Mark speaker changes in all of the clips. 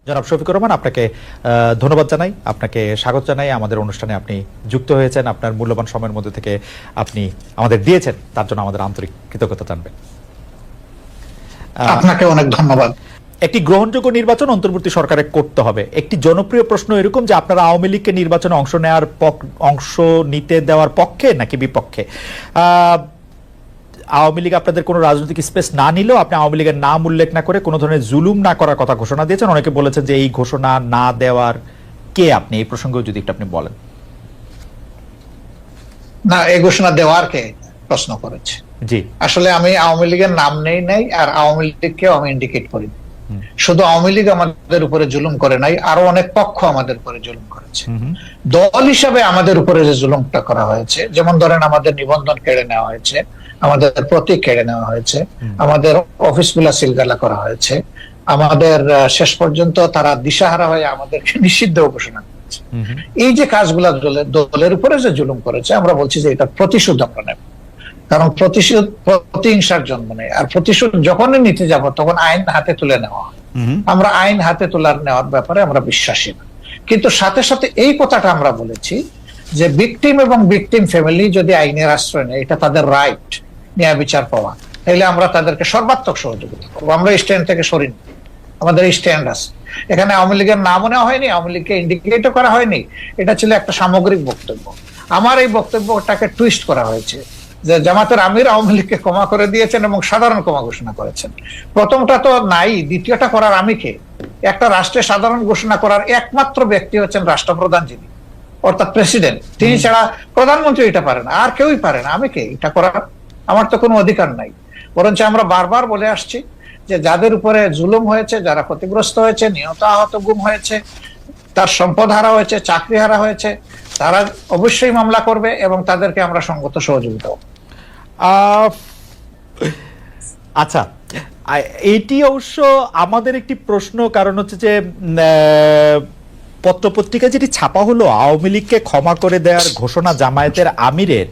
Speaker 1: জনাব শফিকুর রহমান, আপনাকে ধন্যবাদ জানাই, আপনাকে স্বাগত জানাই। আমাদের অনুষ্ঠানে আপনি যুক্ত হয়েছেন, আপনার মূল্যবান সময়ের মধ্যে থেকে আপনি আমাদের দিয়েছেন, তার জন্য আমাদের আন্তরিক কৃতজ্ঞতা জানবেন।
Speaker 2: আপনাকে অনেক ধন্যবাদ।
Speaker 1: একটি গ্রহণযোগ্য নির্বাচন অন্তর্বর্তী সরকারে করতে হবে। একটি জনপ্রিয় প্রশ্ন এরকম যে আপনারা আওয়ামী লীগকে নির্বাচনে অংশ নিতে দেওয়ার পক্ষে নাকি বিপক্ষে? আওয়ামী লীগ আপনাদের কোনো রাজনৈতিক স্পেস না নিলেও আপনি আওয়ামী লীগের নাম উল্লেখ না করে কোনো ধরনের জুলুম না করার কথা ঘোষণা দিয়েছেন। অনেকে বলেছেন যে এই ঘোষণা না দেওয়ার কে আপনি, এই প্রসঙ্গেও যদি একটু আপনি বলেন।
Speaker 2: না, এই ঘোষণা দেওয়ার কে প্রশ্ন করেছে?
Speaker 1: জি,
Speaker 2: আসলে আমি আওয়ামী লীগের নাম নেই আর আওয়ামী লীগকেও আমি ইন্ডিকেট করি। শুধু আওয়ামী লীগ আমাদের উপরে জুলুম করে নাই, আরো অনেক পক্ষ আমাদের উপরে জুলুম করেছে। দল হিসাবে আমাদের উপরে যে জুলুমটা করা হয়েছে, যেমন ধরেন আমাদের নিবন্ধন কেড়ে নেওয়া হয়েছে, আমাদের প্রতীক কেড়ে নেওয়া হয়েছে, আমাদের অফিসগুলা সিলগালা করা হয়েছে, আমাদের শেষ পর্যন্ত তারা দিশাহারা হয়ে আমাদেরকে নিষিদ্ধ ঘোষণা করেছে। এই যে কাজগুলা দলের উপরে যে জুলুম করেছে, আমরা বলছি যে এটা প্রতিশোধ আমরা নেব। কারণ প্রতিহিংসার জন্ম নেই, আর প্রতিশোধ যখনই নিতে যাব তখন আইন হাতে তুলে নেওয়া হয়। আমরা আইন হাতে নেওয়ার ব্যাপারে আমরা বিশ্বাসী না। কিন্তু সাথে সাথে এই কথাটা আমরা বলেছি যে ভিকটিম এবং ভিকটিম ফ্যামিলি যদি আইনের আশ্রয় নেয়, এটা তাদের রাইট, ন্যায় বিচার পাওয়া, তাহলে আমরা তাদেরকে সর্বাত্মক সহযোগিতা করবো। আমরা স্ট্যান্ড থেকে সরিনি, আমাদের স্ট্যান্ড আছে। এখানে আওয়ামী লীগের নামও নেওয়া হয়নি, আওয়ামী লীগকে ইন্ডিকেটও করা হয়নি। এটা ছিল একটা সামগ্রিক বক্তব্য। আমার এই বক্তব্যটাকে টুইস্ট করা হয়েছে যে জামাতের আমির আওয়ামী লীগকে ক্ষমা করে দিয়েছেন এবং সাধারণ ক্ষমা ঘোষণা করেছেন। প্রথমটা তো নাই, দ্বিতীয়টা করার আমি কে? একটা রাষ্ট্রের সাধারণ ঘোষণা করার একমাত্র ব্যক্তি হচ্ছেন রাষ্ট্রপ্রধান, যিনি অর্থাৎ প্রেসিডেন্ট। তিনি ছাড়া প্রধানমন্ত্রী এটা পারে না, আর কেউই পারে না। আমি কে এটা করার? আমার তো কোনো অধিকার নাই। বরঞ্চ আমরা বারবার বলে আসছি যে যাদের উপরে জুলুম হয়েছে, যারা ক্ষতিগ্রস্ত হয়েছে, নিহত আহত গুম হয়েছে, তার সম্পদ হারা হয়েছে, চাকরি হারা হয়েছে, তারা অবশ্যই মামলা করবে এবং তাদেরকে আমরা সঙ্গত সহযোগিতা করব।
Speaker 1: আচ্ছা, এটি অবশ্য আমাদের একটি প্রশ্ন, কারণ হচ্ছে যে পত্রপত্রিকা যেটি ছাপা হলো আওয়ামী লীগকে ক্ষমা করে দেওয়ার ঘোষণা জামায়াতের আমিরের,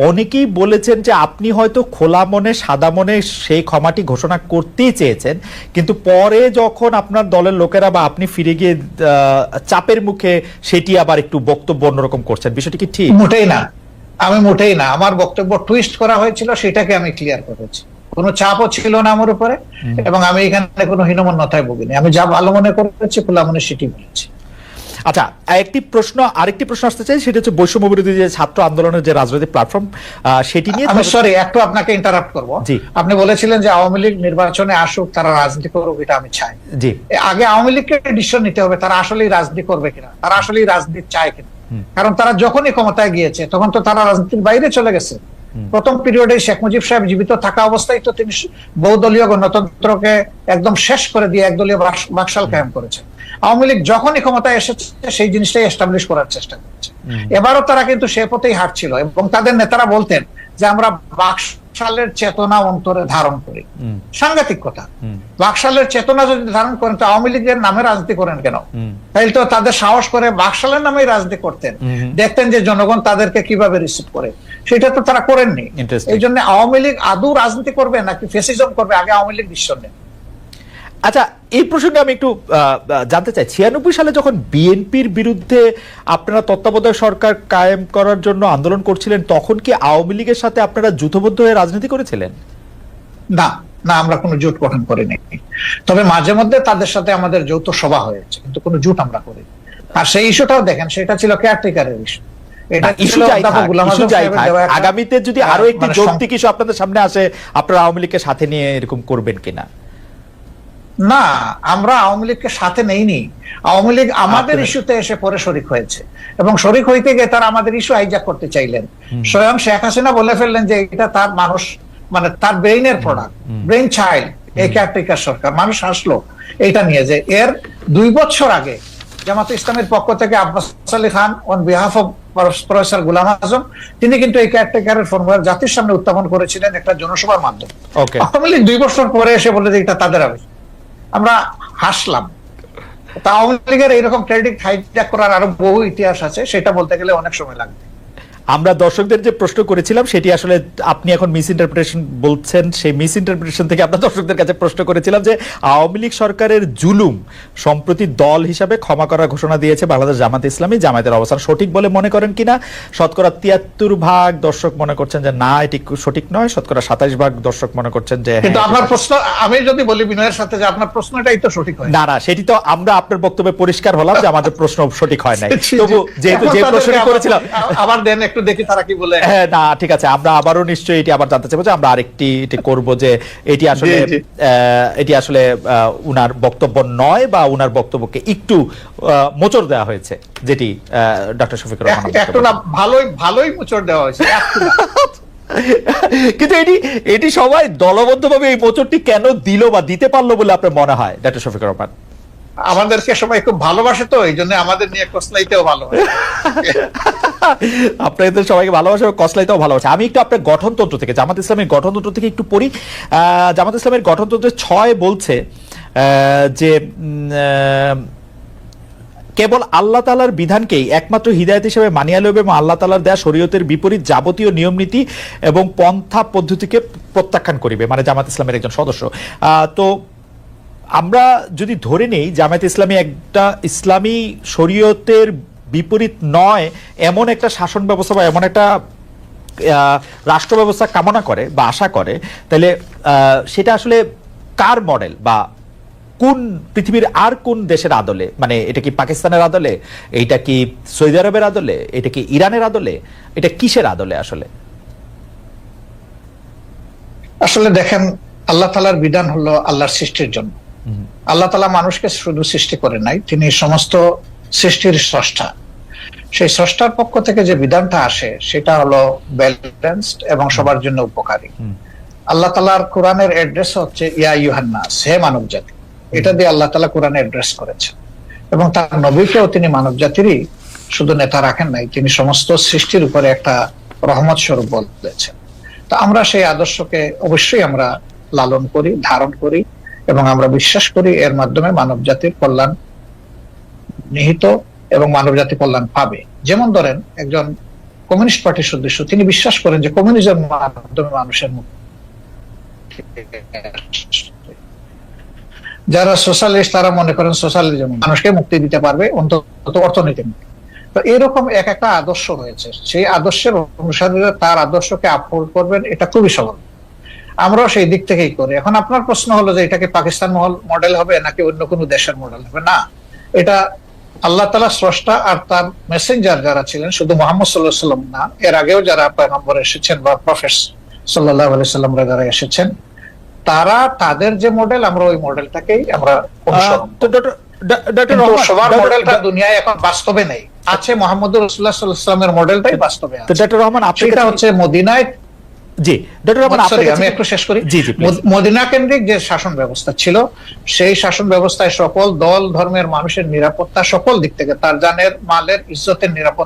Speaker 1: অনেকেই বলেছেন যে আপনি হয়তো খোলা মনে সাদা মনে সেই ক্ষমাটি ঘোষণা করতেই চেয়েছেন, কিন্তু পরে যখন আপনার দলের লোকেরা বা আপনি ফিরে গিয়ে চাপের মুখে সেটি আবার একটু বক্তব্য অন্যরকম করছেন। বিষয়টি কি ঠিক?
Speaker 2: মোটেই না, আমি মোটেই না। আমার বক্তব্য টুইস্ট করা হয়েছিল, সেটাকে আমি ক্লিয়ার করেছি। কোনো চাপও ছিল না আমার উপরে, এবং আমি এখানে কোনো হীনমন্যতায় ভুগিনি। আমি যা ভালো মনে করেছি, খোলা মনে সেটি বলেছি।
Speaker 1: আচ্ছা, আরেকটি প্রশ্ন আসতে চাই, সেটা হচ্ছে বৈষম্য বিরোধী যে ছাত্র আন্দোলনের যে রাজনৈতিক প্ল্যাটফর্ম, সেটি নিয়ে
Speaker 2: আমি সরি একটু আপনাকে ইন্টারাপ্ট করব। আপনি বলেছিলেন যে আওয়ামী লীগ নির্বাচনে আসুক, তারা রাজনীতি করুক, এটা আমি চাই। জি, আগে আওয়ামী লীগকে ডিসিশন নিতে হবে তারা আসলেই রাজনীতি করবে কিনা, তারা আসলেই রাজনীতি চায় কিনা। কারণ তারা যখনই ক্ষমতায় গিয়েছে তখন তো তারা রাজনীতির বাইরে চলে গেছে। প্রথম পিরিয়ডে শেখ মুজিব সাহেব জীবিত থাকা অবস্থায় তো তিনি বহুদলীয় গণতন্ত্রকে একদম শেষ করে দিয়ে একদলীয় বাকশাল কায়েম করেছে। আওয়ামী লীগ যখনই ক্ষমতায় এসেছে সেই জিনিসটাই এস্টাবলিশ করার চেষ্টা করেছে। এবারও তারা কিন্তু সে পথেই হাঁটছিল, এবং তাদের নেতারা বলতেন যে আমরা বাকশালের চেতনা অন্তরে ধারণ করি। সাংঘাতিক কথা। বাকশালের চেতনা যদি ধারণ করেন তো আওয়ামী লীগের নামে রাজনীতি করেন কেন? তাইলে তো তাদের সাহস করে বাকশালের নামেই রাজনীতি করতেন, দেখতেন যে জনগণ তাদেরকে কিভাবে রিসিভ করে। সেটা তো তারা করেননি। এই জন্য আওয়ামী লীগ আদৌ রাজনীতি করবে নাকি ফেসিজম করবে, আগে আওয়ামী লীগ ডিসিশন নেন।
Speaker 1: আচ্ছা, এই প্রসঙ্গে আমি একটু জানতে চাই, 96 সালে যখন বিএনপির বিরুদ্ধে আপনারা তত্ত্বাবধায়ক সরকার কায়েম করার জন্য আন্দোলন করছিলেন, তখন কি আওয়ামী লীগের সাথে আপনারা জোটবদ্ধ হয়ে রাজনীতি করেছিলেন?
Speaker 2: না না, আমরা কোনো জোট গঠন করিনি। তবে মাঝে মধ্যে তাদের সাথে আমাদের যৌথ সভা হয়েছে, কিন্তু কোনো জোট আমরা করিনি। আর সেই ইস্যুটাও দেখেন, সেটা ছিল কেয়ারটেকারের ইস্যু।
Speaker 1: আগামীতে যদি আরো একটি যৌক্তিক ইস্যু আপনাদের সামনে আসে, আপনারা আওয়ামী লীগকে সাথে নিয়ে এরকম করবেন কিনা?
Speaker 2: না, আমরা আওয়ামী লীগকে সাথে নেইনি। আওয়ামী লীগ আমাদের ইস্যুতে এসে পরে শরিক হয়েছে, এবং শরিক হইতে গিয়ে তারা আমাদের ইস্যু হাইজ্যাক করতে চাইলেন। স্বয়ং শেখ হাসিনা বলে ফেললেন যে এটা তার মানুষ, মানে তার ব্রেইনের প্রোডাক্ট, ব্রেইন চাইল্ড এই কেয়ারটেকার সরকার। মানুষ হাসলো এটা নিয়ে, যে এর 2 বছর আগে জামাত ইসলামের পক্ষ থেকে Abbas Ali Khan on behalf of professor Golam Azam, তিনি কিন্তু এই কেয়ারটেকারের ফর্মুলা জাতির সামনে উত্থাপন করেছিলেন একটা জনসভার মাধ্যমে। আওয়ামী লীগ 2 বছর পরে এসে বলে যে এটা তাদের আবিষ্কার। আমরা হাসলাম। আওয়ামী লীগের এইরকম ক্রেডিট হাইজ্যাক করার আরো বহু ইতিহাস আছে, সেটা বলতে গেলে অনেক সময় লাগবে।
Speaker 1: আমরা দর্শকদের যে প্রশ্ন করেছিলাম সেটি আসলে আপনি এখন মিস ইন্টারপ্রিটেশন বলছেন, সেই মিস ইন্টারপ্রিটেশন থেকে আমরা দর্শকদের কাছে প্রশ্ন করেছিলাম যে আওয়ামী লীগ সরকারের জুলুম সম্প্রতি দল হিসাবে ক্ষমা করার ঘোষণা দিয়েছে বাংলাদেশ জামাত ইসলামী, জামায়াতের অবস্থান সঠিক বলে মনে করেন কিনা? শতকরা 73% দর্শক মনে করছেন যে না এটি সঠিক নয়, শতকরা 27% দর্শক মনে করছেন যে
Speaker 2: কিন্তু
Speaker 1: হ্যাঁ,
Speaker 2: আপনার প্রশ্ন, আমি যদি বলি বিনয়ের সাথে, যে আপনার প্রশ্নটাই তো সঠিক হয়
Speaker 1: না না, সেটি তো আমরা আপনার বক্তব্যে পরিষ্কার হলাম যে আমাদের প্রশ্ন সঠিক হয় নাই।
Speaker 2: জি, জি।
Speaker 1: তবু যেহেতু
Speaker 2: এখন
Speaker 1: যে
Speaker 2: তাদেরকে
Speaker 1: প্রশ্নটি
Speaker 2: আবার-
Speaker 1: করেছিলাম,
Speaker 2: আবার দেন একটু দেখি তারা কি বলে।
Speaker 1: হ্যাঁ না ঠিক আছে, আমরা আবারও নিশ্চয়ই এটি আবার জানতে চাইবো যে আমরা আরেকটি এটি করব যে এটি আসলে
Speaker 2: জি, জি।
Speaker 1: এটি আসলে উনার বক্তব্য নয় বা উনার বক্তব্যকে একটু মোচড় দেওয়া হয়েছে, যেটি ডক্টর শফিকুর রহমান
Speaker 2: একটু না, ভালোই মোচড় দেওয়া হয়েছে, একটু না।
Speaker 1: কিন্তু এটি সবাই দলবদ্ধভাবে এই মোচড়টি কেন দিল বা দিতে পারলো বলে আপনার মনে হয় ডক্টর শফিকুর রহমান?
Speaker 2: আমাদেরকে সবাই খুব ভালোবাসে, তো এই জন্য আমাদের নিয়ে কসলাইতেও ভালো হয়।
Speaker 1: আপনাদের সবাইকে ভালোবাসা, কসলাইতেও ভালোবাসা। আমি একটু আপনার গঠনতন্ত্র থেকে, জামাত ইসলামের গঠনতন্ত্র থেকে একটু পড়ি। জামাত ইসলামের গঠনতন্ত্রের 6 বলছে যে কেবল আল্লাহ তাআলার বিধানকেই একমাত্র হিদায়াত হিসেবে মানিয়া লইবে এবং আল্লাহ তাআলার দেয়া শরীয়তের বিপরীত যাবতীয় নিয়ম নীতি এবং পন্থা পদ্ধতিকে প্রত্যাখ্যান করিবে, মানে জামাত ইসলামের একজন সদস্য। তো আমরা যদি ধরে নেই জামায়াত ইসলামী একটা ইসলামী শরীয়তের বিপরীত নয় এমন একটা শাসন ব্যবস্থা বা এমন একটা রাষ্ট্র ব্যবস্থা কামনা করে বা আশা করে, তাহলে সেটা আসলে কার মডেল বা কোন পৃথিবীর আর কোন দেশের আদলে? মানে এটা কি পাকিস্তানের আদলে, এটা কি সৌদি আরবের আদলে, এটা কি ইরানের আদলে, এটা কিসের আদলে আসলে?
Speaker 2: আসলে দেখেন, আল্লাহ তাআলার বিধান হলো আল্লাহর সৃষ্টির জন্য। আল্লাহ তাআলা মানুষকে শুধু সৃষ্টি করে নাই, তিনি সমস্ত সৃষ্টির স্রষ্টা। সেই স্রষ্টার পক্ষ থেকে যে বিধানটা আসে সেটা হলো ব্যালেন্সড এবং সবার জন্য উপকারী। আল্লাহ তাআলার কোরআনের অ্যাড্রেস হচ্ছে ইয়া আইয়ুহান নাস, হে মানব জাতি। এটা দিয়ে আল্লাহ তাআলা কোরআনে অ্যাড্রেস করেছেন, এবং তার নবীকেও তিনি মানব জাতিরই শুধু নেতা রাখেন নাই, তিনি সমস্ত সৃষ্টির উপরে একটা রহমত স্বরূপ বলেছেন। তো আমরা সেই আদর্শকে অবশ্যই আমরা লালন করি, ধারণ করি, এবং আমরা বিশ্বাস করি এর মাধ্যমে মানব জাতির কল্যাণ নিহিত এবং মানব জাতি কল্যাণ পাবে। যেমন ধরেন, একজন কমিউনিস্ট পার্টির সদস্য, তিনি বিশ্বাস করেন যে কমিউনিজমের মাধ্যমে মানুষের মুক্তি। যারা সোশ্যালিস্ট তারা মনে করেন সোশ্যালিজম মানুষকে মুক্তি দিতে পারবে, অন্তত অর্থনীতি মুক্তি। তো এরকম এক একটা আদর্শ রয়েছে, সেই আদর্শের অনুসারীরা তার আদর্শকে আপহোল্ড করবেন, এটা খুবই সহজ। আমরাও সেই দিক থেকেই করি। এখন আপনার প্রশ্ন হলো যে এটা কি পাকিস্তান মডেল হবে নাকি অন্য কোনো দেশের মডেল হবে? না, এটা আল্লাহ তাআলা স্রষ্টা, আর তার মেসেঞ্জার যারা ছিলেন, শুধু মুহাম্মদ সাল্লাল্লাহু আলাইহি ওয়াসাল্লাম না, এর আগেও যারা পয়গম্বর এসেছেন বা প্রফেট সাল্লাল্লাহু আলাইহি ওয়াসাল্লামরা যারা এসেছেন, তারা তাদের যে মডেল, আমরা ওই মডেলটাকেই আমরা অনুসরণ
Speaker 1: তো
Speaker 2: করি।
Speaker 1: ডক্টর
Speaker 2: কিন্তু
Speaker 1: রহমান,
Speaker 2: সবার মডেলটা দুনিয়ায় এখন বাস্তবে নেই। আছে মুহাম্মদুর রাসূলুল্লাহ সাল্লাল্লাহু আলাইহি ওয়াসাল্লামের মডেলটাই বাস্তবে
Speaker 1: তো
Speaker 2: আছে।
Speaker 1: ডক্টর রহমান আপনার
Speaker 2: সেটা
Speaker 1: কাছে-
Speaker 2: হচ্ছে মদিনায়,
Speaker 1: জি ডক্টর রহমান আপনার
Speaker 2: সরি
Speaker 1: কাছে-
Speaker 2: আমি একটু শেষ করি।
Speaker 1: জি জি please।
Speaker 2: মদিনা কেন্দ্রিক যে শাসন ব্যবস্থা ছিল, সেই শাসন ব্যবস্থায় সকল দল ধর্মের মানুষের নিরাপত্তা সকল দিক থেকে, তার জানের মালের ইজ্জতের নিরাপত্তা